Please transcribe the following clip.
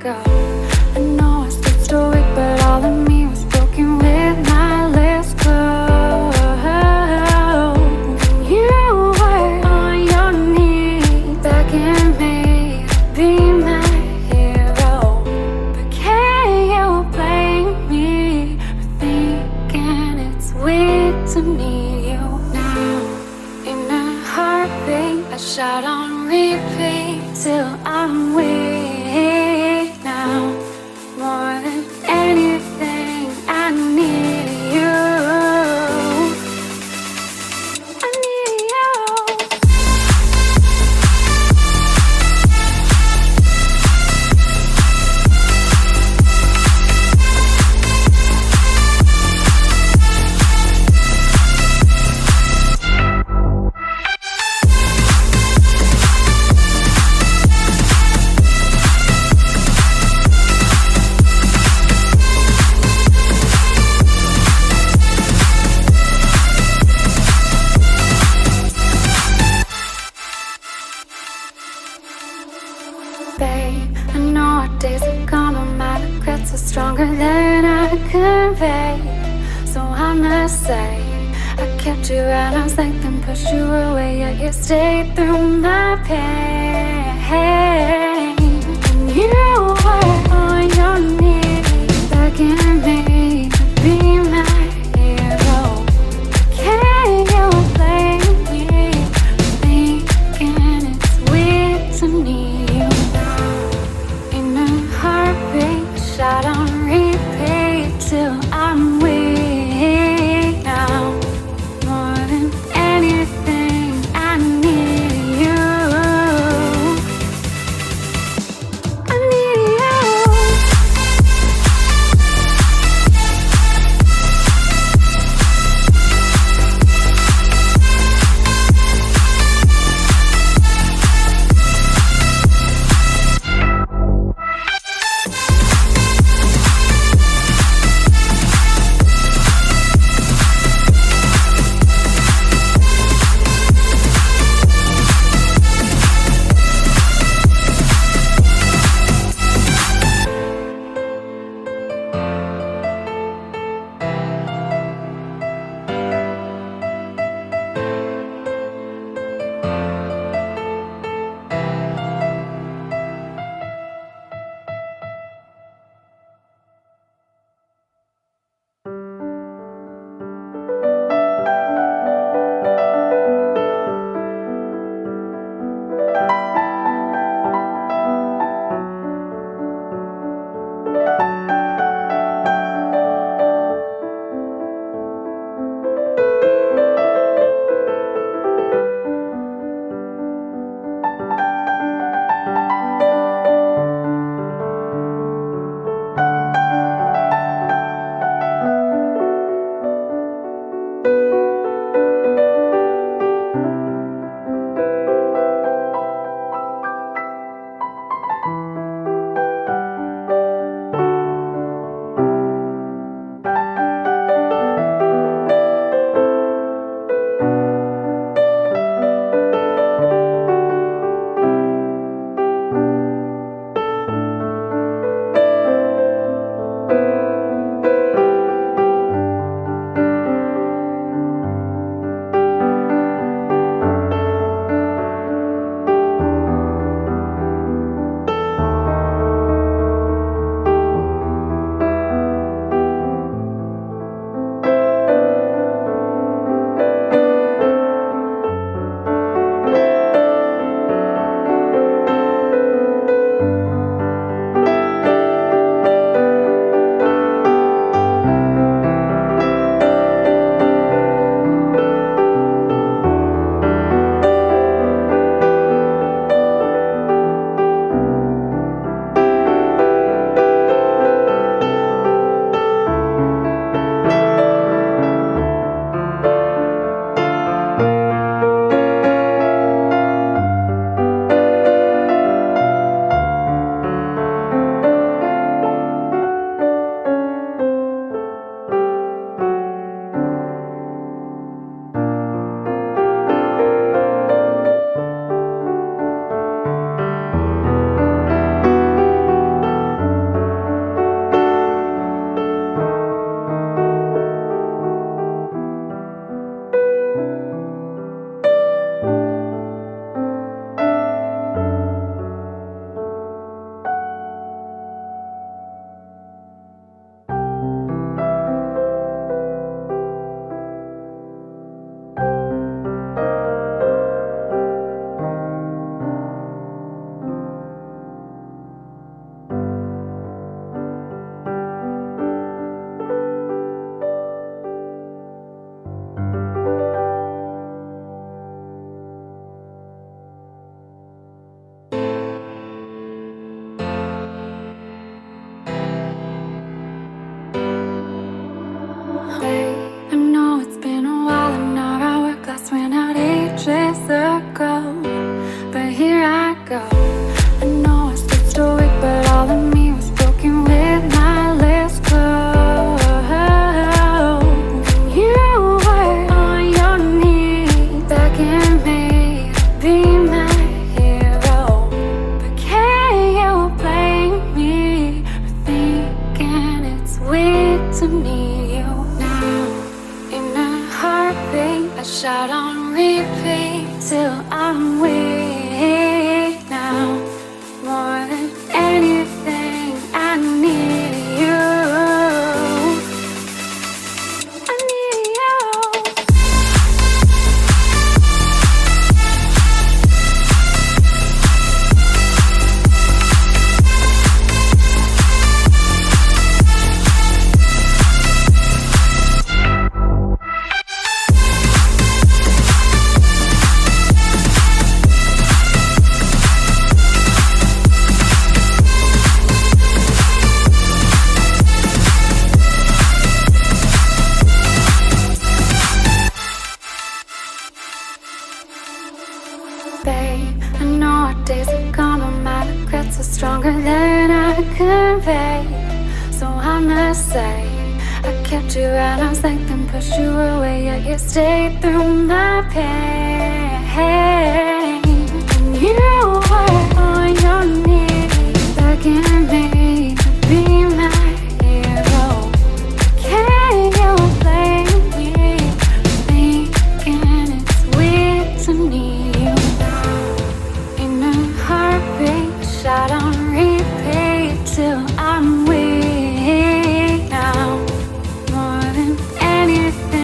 go. I know I stood stoic, but all of me was broken with my lips closed. And you were on your knees, begging me to be my hero. But can you blame me for thinking it's weird to need you now? In a heartbeat, I shout on repeat till I'm weak now. More than anything, I need you. I need you. Babe, I know our days are gone, but my regrets are stronger than I convey. So I must say, I kept you at arm's length and pushed you away, yet you stayed through my pain. And you were on your knees, begging me to be my hero. Can you blame me for thinking it's weird to need you now? In a heartbeat, shot on repeat till I'm weak now. More than anything, I need you. gonna say? I kept you at arm's length and pushed you away, yet you stayed through my pain. And you were on your knees